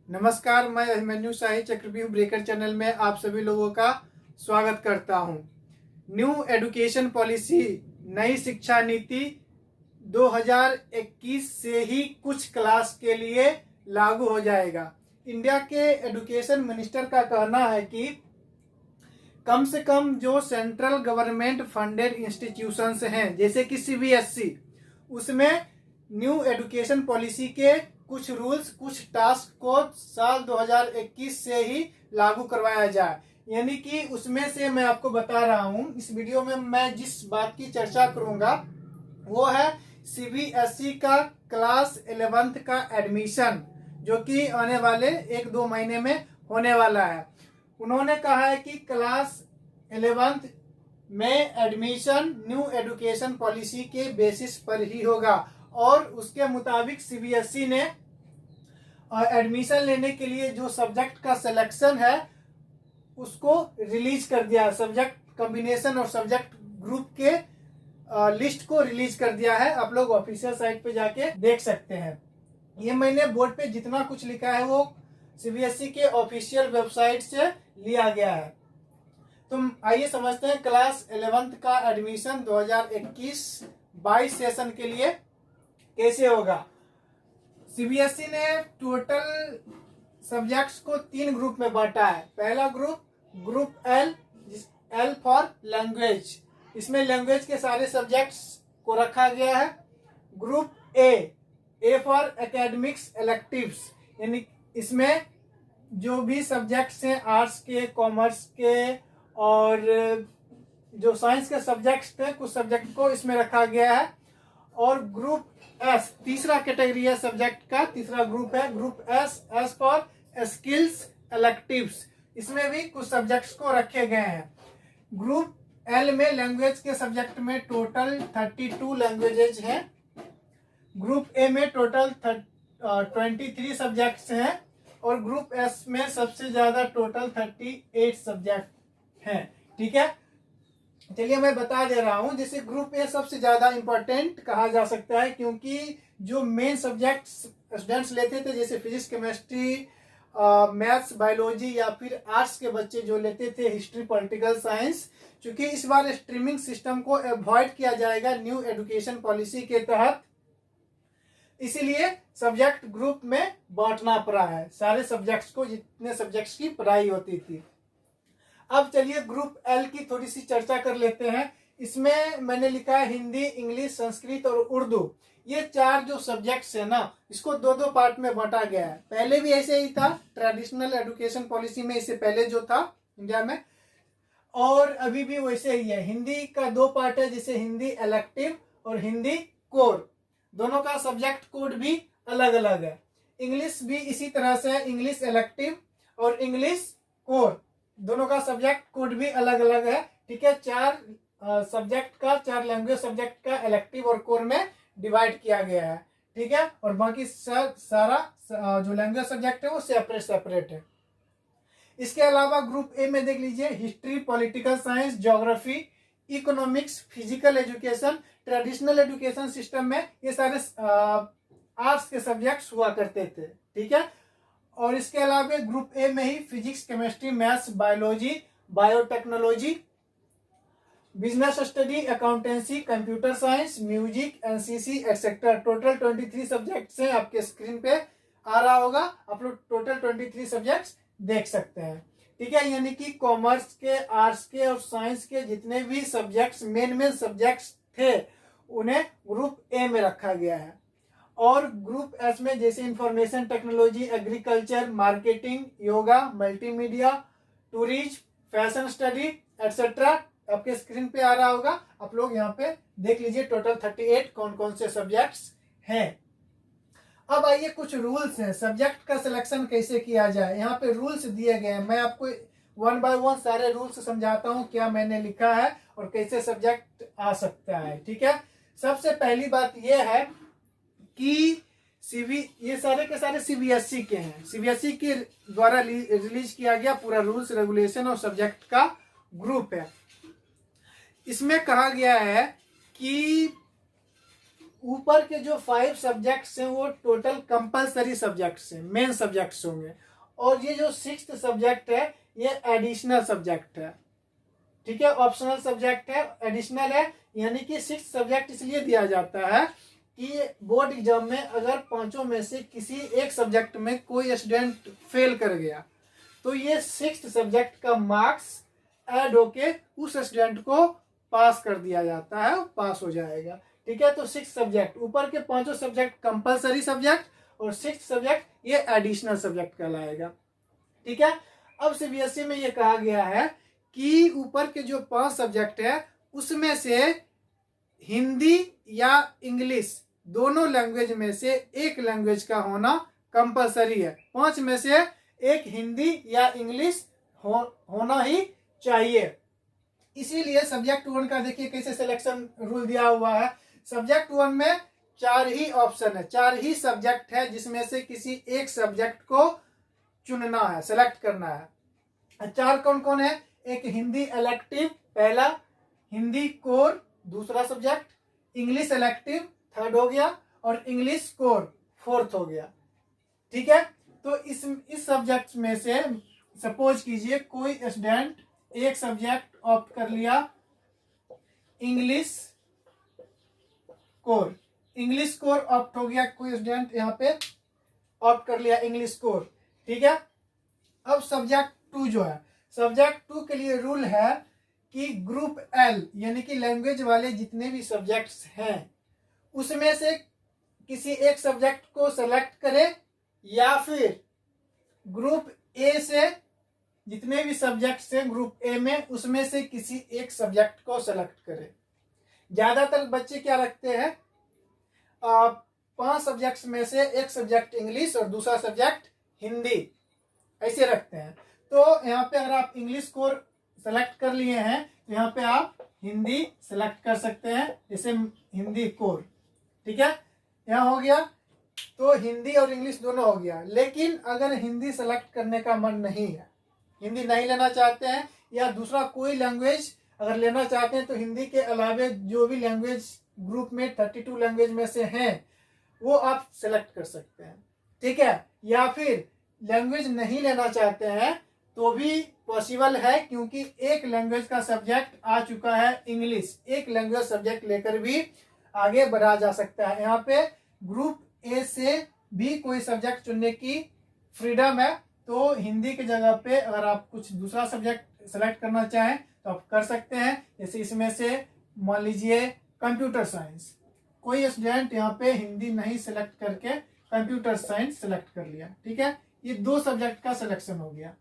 नमस्कार, मैं अभिमन्यु शाही चक्रव्यूह ब्रेकर चैनल में आप सभी लोगों का स्वागत करता हूं। न्यू एजुकेशन पॉलिसी नई शिक्षा नीति 2021 से ही कुछ क्लास के लिए लागू हो जाएगा। इंडिया के एजुकेशन मिनिस्टर का कहना है कि कम से कम जो सेंट्रल गवर्नमेंट फंडेड इंस्टीट्यूशंस हैं जैसे कि सीबीएसई, उसमें न्यू एजुकेशन पॉलिसी के कुछ रूल्स, कुछ टास्क को साल 2021 से ही लागू करवाया जाए। यानी कि उसमें से मैं आपको बता रहा हूं, इस वीडियो में मैं जिस बात की चर्चा करूंगा वो है सीबीएसई का क्लास 11th का एडमिशन, जो कि आने वाले 1-2 महीने में होने वाला है। उन्होंने कहा है कि क्लास 11th में एडमिशन न्यू एजुकेशन पॉलिसी के बेसिस पर ही होगा और उसके मुताबिक सीबीएसई ने एडमिशन लेने के लिए जो सब्जेक्ट का सिलेक्शन है उसको रिलीज कर दिया। सब्जेक्ट कॉम्बिनेशन और सब्जेक्ट ग्रुप के लिस्ट को रिलीज कर दिया है। आप लोग ऑफिशियल साइट पे जाके देख सकते हैं। ये मैंने बोर्ड पे जितना कुछ लिखा है वो सीबीएसई के ऑफिशियल वेबसाइट से लिया गया है। तो आइए समझते हैं क्लास 11th का एडमिशन 2021-22 सेशन के लिए कैसे होगा। सीबीएसई ने टोटल सब्जेक्ट्स को 3 ग्रुप में बांटा है। पहला group L, L for language, इसमें लैंग्वेज के सारे सब्जेक्ट्स को रखा गया है। Group A for academics electives, यानी इसमें जो भी सब्जेक्ट्स हैं आर्ट्स के, कॉमर्स के और जो साइंस के सब्जेक्ट्स थे, कुछ सब्जेक्ट को इसमें रखा गया है। और ग्रुप एस, तीसरा कैटेगरी है सब्जेक्ट का, तीसरा ग्रुप है group S for skills electives, इसमें भी कुछ सब्जेक्ट्स को रखे गए हैं। ग्रुप एल में लैंग्वेज के सब्जेक्ट में टोटल 32 लैंग्वेजेज हैं। ग्रुप ए में टोटल 23 सब्जेक्ट्स हैं और ग्रुप एस में सबसे ज्यादा टोटल 38 सब्जेक्ट हैं। ठीक है, चलिए मैं बता दे रहा हूं। जैसे ग्रुप ए सबसे ज्यादा इंपॉर्टेंट कहा जा सकता है क्योंकि जो मेन सब्जेक्ट्स स्टूडेंट्स लेते थे जैसे फिजिक्स, केमिस्ट्री, मैथ्स, बायोलॉजी या फिर आर्ट्स के बच्चे जो लेते थे हिस्ट्री, पॉलिटिकल साइंस, क्योंकि इस बार स्ट्रीमिंग सिस्टम को अवॉइड किया जाएगा न्यू एजुकेशन पॉलिसी के तहत, इसीलिए सब्जेक्ट ग्रुप में बांटना पड़ा है सारे सब्जेक्ट्स को, जितने सब्जेक्ट्स की पढ़ाई होती थी। अब चलिए ग्रुप एल की थोड़ी सी चर्चा कर लेते हैं। इसमें मैंने लिखा है हिंदी, इंग्लिश, संस्कृत और उर्दू। ये 4 जो सब्जेक्ट्स है ना, इसको 2-2 पार्ट में बांटा गया है। पहले भी ऐसे ही था ट्रेडिशनल एजुकेशन पॉलिसी में, इससे पहले जो था इंडिया में, और अभी भी वैसे ही है। हिंदी का 2 पार्ट है, जैसे हिंदी इलेक्टिव और हिंदी कोर, दोनों का सब्जेक्ट कोड भी अलग अलग है। इंग्लिश भी इसी तरह से है, इंग्लिश इलेक्टिव और इंग्लिश कोर, दोनों का सब्जेक्ट कोड भी अलग अलग है। ठीक है, 4 सब्जेक्ट का, 4 लैंग्वेज सब्जेक्ट का इलेक्टिव और कोर में डिवाइड किया गया है। ठीक है, और बाकी सारा जो लैंग्वेज सब्जेक्ट है वो सेपरेट है। इसके अलावा ग्रुप ए में देख लीजिए history, political science, geography, economics, physical education. Traditional education system में ये सारे आर्ट्स के सब्जेक्ट्स हुआ करते थे। ठीक है, और इसके अलावा ग्रुप ए में ही physics, chemistry, maths, biology, biotechnology, business study, accountancy, computer science, music, NCC etcetera. Total 23 subjects हैं, आपके स्क्रीन पे आ रहा होगा, आप लोग टोटल 23 सब्जेक्ट्स देख सकते हैं। ठीक है, यानी कि कॉमर्स के, आर्ट्स के और साइंस के जितने भी सब्जेक्ट्स मेन सब्जेक्ट्स थे उन्हें ग्रुप ए में रखा गया है। और ग्रुप एस में जैसे information technology, agriculture, marketing, yoga, multimedia, tourism, fashion study etcetera आपके स्क्रीन पे आ रहा होगा, आप लोग यहाँ पे देख लीजिए। टोटल 38 कौन कौन से सब्जेक्ट्स हैं। अब आइए कुछ रूल्स हैं, सब्जेक्ट का सिलेक्शन कैसे किया जाए। यहाँ पे रूल्स दिए गए हैं, मैं आपको 1 बाय 1 सारे रूल्स समझाता हूँ क्या मैंने लिखा है और कैसे सब्जेक्ट आ सकता है। ठीक है, सबसे पहली बात यह है कि ये सारे के सारे सीबीएसई के हैं, सीबीएसई के द्वारा रिलीज किया गया पूरा रूल्स, रेगुलेशन और सब्जेक्ट का ग्रुप है। इसमें कहा गया है कि ऊपर के जो 5 सब्जेक्ट्स हैं वो टोटल कंपलसरी सब्जेक्ट्स हैं, मेन सब्जेक्ट्स होंगे, और ये जो 6th सब्जेक्ट है ये एडिशनल सब्जेक्ट है, ठीक है, ऑप्शनल सब्जेक्ट है, एडिशनल है। यानी कि 6th सब्जेक्ट इसलिए दिया जाता है कि बोर्ड एग्जाम में अगर पांचों में से किसी एक सब्जेक्ट में कोई स्टूडेंट फेल कर गया तो ये 6th सब्जेक्ट का मार्क्स ऐड होके उस स्टूडेंट को पास कर दिया जाता है, पास हो जाएगा, ठीक है। तो 6 सब्जेक्ट, ऊपर के पांचों सब्जेक्ट कंपलसरी सब्जेक्ट और 6th सब्जेक्ट ये एडिशनल सब्जेक्ट कहलाएगा, ठीक है। अब सीबीएसई में ये कहा गया है कि ऊपर के जो 5 सब्जेक्ट है उसमें से हिंदी या इंग्लिश दोनों लैंग्वेज में से एक लैंग्वेज का होना कंपलसरी है। 5 में से एक हिंदी या इंग्लिश होना ही चाहिए। इसीलिए सब्जेक्ट 1 का देखिए कैसे सिलेक्शन रूल दिया हुआ है। सब्जेक्ट 1 में 4 ही ऑप्शन है, 4 ही सब्जेक्ट है जिसमें से किसी एक सब्जेक्ट को चुनना है, सेलेक्ट करना है। 4 कौन कौन है? एक हिंदी इलेक्टिव पहला, हिंदी कोर दूसरा सब्जेक्ट, इंग्लिश इलेक्टिव थर्ड हो गया और इंग्लिश कोर फोर्थ हो गया, ठीक है। तो इस सब्जेक्ट में से सपोज कीजिए कोई स्टूडेंट एक सब्जेक्ट ऑप्ट कर लिया English core, English core opt हो गया, कोई स्टूडेंट यहाँ पे ऑप्ट कर लिया इंग्लिश कोर, ठीक है। अब सब्जेक्ट 2 जो है, सब्जेक्ट 2 के लिए रूल है कि ग्रुप एल यानी कि लैंग्वेज वाले जितने भी सब्जेक्ट्स हैं उसमें से किसी एक सब्जेक्ट को सेलेक्ट करे या फिर ग्रुप ए से जितने भी सब्जेक्ट्स हैं ग्रुप ए में उसमें से किसी एक सब्जेक्ट को सेलेक्ट करे। ज्यादातर बच्चे क्या रखते हैं, 5 सब्जेक्ट्स में से एक सब्जेक्ट इंग्लिश और दूसरा सब्जेक्ट हिंदी ऐसे रखते हैं। तो यहाँ पे अगर आप इंग्लिश कोर सेलेक्ट कर लिए हैं तो यहाँ पे आप हिंदी सेलेक्ट कर सकते हैं, जैसे हिंदी कोर, ठीक है, यहाँ हो गया। तो हिंदी और इंग्लिश दोनों हो गया। लेकिन अगर हिंदी सेलेक्ट करने का मन नहीं है, हिंदी नहीं लेना चाहते हैं या दूसरा कोई लैंग्वेज अगर लेना चाहते हैं तो हिंदी के अलावे जो भी लैंग्वेज ग्रुप में 32 लैंग्वेज में से हैं वो आप सेलेक्ट कर सकते हैं, ठीक है। या फिर लैंग्वेज नहीं लेना चाहते हैं तो भी पॉसिबल है, क्योंकि एक लैंग्वेज का सब्जेक्ट आ चुका है इंग्लिश, एक लैंग्वेज सब्जेक्ट लेकर भी आगे बढ़ा जा सकता है। यहाँ पे ग्रुप ए से भी कोई सब्जेक्ट चुनने की फ्रीडम है, तो हिंदी की जगह पे अगर आप कुछ दूसरा सब्जेक्ट सेलेक्ट करना चाहें तो आप कर सकते हैं। जैसे इसमें से मान लीजिए कंप्यूटर साइंस, कोई स्टूडेंट यहाँ पे हिंदी नहीं सेलेक्ट करके कंप्यूटर साइंस सेलेक्ट कर लिया, ठीक है। ये 2 सब्जेक्ट का सिलेक्शन हो गया,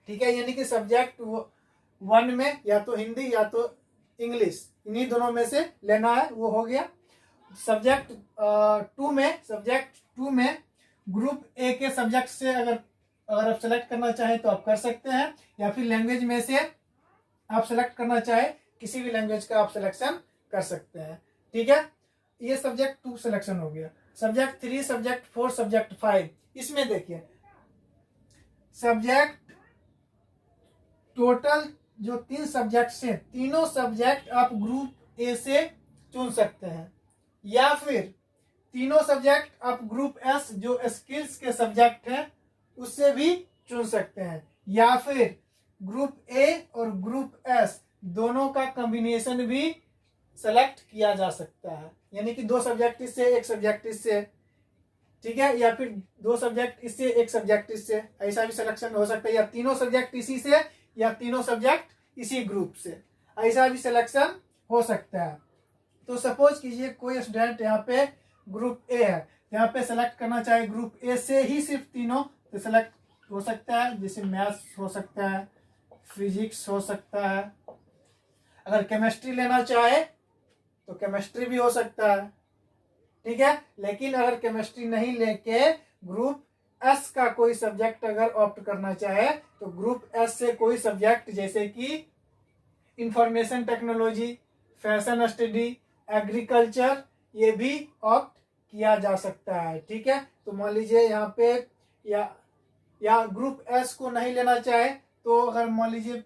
ठीक है। यानी कि सब्जेक्ट 1 में या तो हिंदी या तो इंग्लिश, इन्हीं दोनों में से लेना है, वो हो गया। सब्जेक्ट 2 में ग्रुप ए के सब्जेक्ट से अगर आप सेलेक्ट करना चाहें तो आप कर सकते हैं, या फिर लैंग्वेज में से आप सेलेक्ट करना चाहे किसी भी लैंग्वेज का आप सिलेक्शन कर सकते हैं, ठीक है। ये सब्जेक्ट 2 सिलेक्शन हो गया। सब्जेक्ट 3, सब्जेक्ट 4, सब्जेक्ट 5, इसमें देखिए सब्जेक्ट टोटल जो 3 सब्जेक्ट से तीनों सब्जेक्ट आप ग्रुप ए से चुन सकते हैं, या फिर तीनों सब्जेक्ट आप ग्रुप एस जो स्किल्स के सब्जेक्ट हैं उससे भी चुन सकते हैं, या फिर ग्रुप ए और ग्रुप एस दोनों का कॉम्बिनेशन भी सेलेक्ट किया जा सकता है। यानी कि 2 सब्जेक्ट इससे, 1 सब्जेक्ट इससे, ठीक है, या फिर 2 सब्जेक्ट इससे, 1 सब्जेक्ट इससे, ऐसा भी सिलेक्शन हो सकता है, या तीनों सब्जेक्ट इसी से या तीनों सब्जेक्ट इसी ग्रुप से, ऐसा भी सिलेक्शन हो सकता है। तो सपोज कीजिए कोई स्टूडेंट यहाँ पे ग्रुप ए है, यहाँ पे सेलेक्ट करना चाहे ग्रुप ए से ही सिर्फ तीनों, तो सेलेक्ट हो सकता है, जैसे मैथ्स हो सकता है, फिजिक्स हो सकता है, अगर केमिस्ट्री लेना चाहे तो केमिस्ट्री भी हो सकता है, ठीक है। लेकिन अगर केमिस्ट्री नहीं लेके ग्रुप एस का कोई सब्जेक्ट अगर ऑप्ट करना चाहे तो ग्रुप एस से कोई सब्जेक्ट जैसे कि information technology, fashion study, agriculture, ये भी ऑप्ट किया जा सकता है, ठीक है। तो मान लीजिए यहाँ पे या ग्रुप एस को नहीं लेना चाहे तो अगर मान लीजिए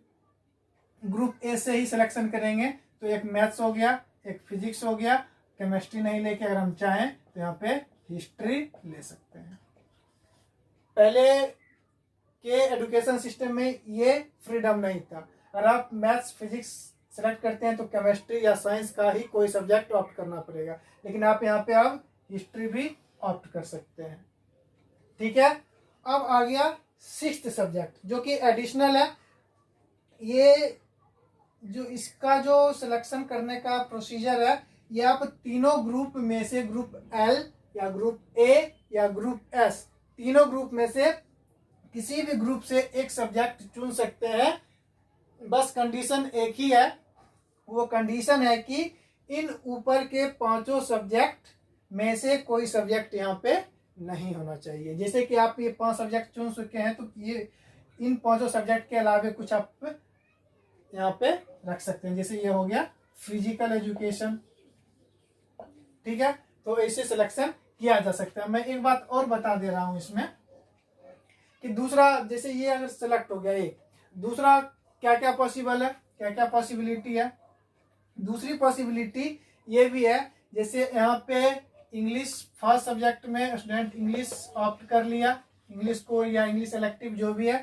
ग्रुप ए से ही सिलेक्शन करेंगे तो एक मैथ्स हो गया, एक फिजिक्स हो गया केमिस्ट्री नहीं लेके अगर हम चाहें तो यहाँ पे हिस्ट्री ले सकते हैं। पहले के एजुकेशन सिस्टम में ये फ्रीडम नहीं था। अगर आप मैथ्स फिजिक्स सेलेक्ट करते हैं तो केमिस्ट्री या साइंस का ही कोई सब्जेक्ट ऑप्ट करना पड़ेगा, लेकिन आप यहाँ पे अब हिस्ट्री भी ऑप्ट कर सकते हैं। ठीक है, अब आ गया सिक्स्थ सब्जेक्ट जो कि एडिशनल है। ये जो इसका जो सिलेक्शन करने का प्रोसीजर है, ये आप तीनों ग्रुप में से ग्रुप एल या ग्रुप ए या ग्रुप एस, तीनों ग्रुप में से किसी भी ग्रुप से एक सब्जेक्ट चुन सकते हैं। बस कंडीशन एक ही है, वो कंडीशन है कि इन ऊपर के पांचों सब्जेक्ट में से कोई सब्जेक्ट यहाँ पे नहीं होना चाहिए। जैसे कि आप ये 5 सब्जेक्ट चुन चुके हैं तो ये इन पांचों सब्जेक्ट के अलावा कुछ आप यहाँ पे रख सकते हैं। जैसे ये हो गया फिजिकल एजुकेशन, ठीक है, तो ऐसे सिलेक्शन किया जा सकता है। मैं एक बात और बता दे रहा हूं इसमें कि दूसरा, जैसे ये अगर सेलेक्ट हो गया एक, दूसरा क्या क्या पॉसिबल है, क्या क्या पॉसिबिलिटी है। दूसरी पॉसिबिलिटी ये भी है, जैसे यहाँ पे इंग्लिश फर्स्ट सब्जेक्ट में स्टूडेंट इंग्लिश ऑप्ट कर लिया, इंग्लिश को या इंग्लिश इलेक्टिव जो भी है,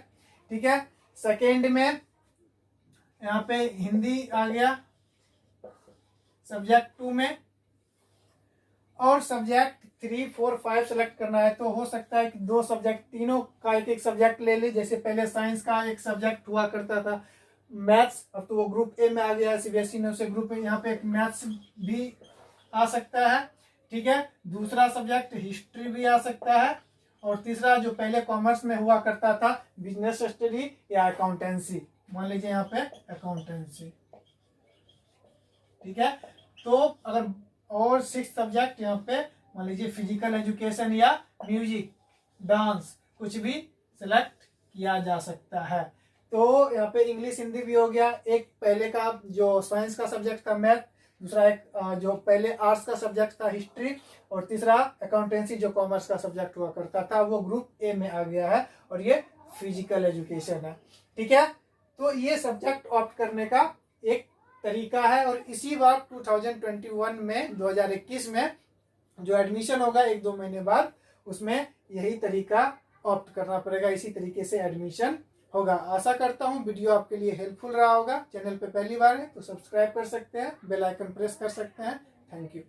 ठीक है। सेकेंड में यहाँ पे हिंदी आ गया सब्जेक्ट 2 में, और सब्जेक्ट 3, 4, 5 सेलेक्ट करना है तो हो सकता है कि 2 सब्जेक्ट, तीनों का एक सब्जेक्ट ले ले। जैसे पहले साइंस का एक सब्जेक्ट हुआ करता था मैथ्स, अब तो वो ग्रुप ए में आ गया है सीबीएसई ने उसे ग्रुप में, यहाँ पे एक मैथ्स भी आ सकता है, ठीक है। दूसरा सब्जेक्ट हिस्ट्री भी आ सकता है, और तीसरा जो पहले कॉमर्स में हुआ करता था बिजनेस स्टडी या अकाउंटेंसी, मान लीजिए यहाँ पे अकाउंटेंसी, ठीक है। तो अगर और 6 सब्जेक्ट यहाँ पे मान लीजिए फिजिकल एजुकेशन या म्यूजिक, डांस, कुछ भी सिलेक्ट किया जा सकता है। तो यहाँ पे इंग्लिश हिंदी भी हो गया, एक पहले का जो साइंस का सब्जेक्ट था मैथ, दूसरा एक जो पहले आर्ट्स का सब्जेक्ट था हिस्ट्री, और तीसरा अकाउंटेंसी जो कॉमर्स का सब्जेक्ट हुआ करता था वो ग्रुप ए में आ गया है, और ये फिजिकल एजुकेशन है, ठीक है। तो ये सब्जेक्ट ऑप्ट करने का एक तरीका है, और इसी बार 2021 में 2021 में जो एडमिशन होगा 1-2 महीने बाद, उसमें यही तरीका ऑप्ट करना पड़ेगा, इसी तरीके से एडमिशन होगा। आशा करता हूँ वीडियो आपके लिए हेल्पफुल रहा होगा। चैनल पे पहली बार है तो सब्सक्राइब कर सकते हैं, बेल आइकन प्रेस कर सकते हैं। Thank you.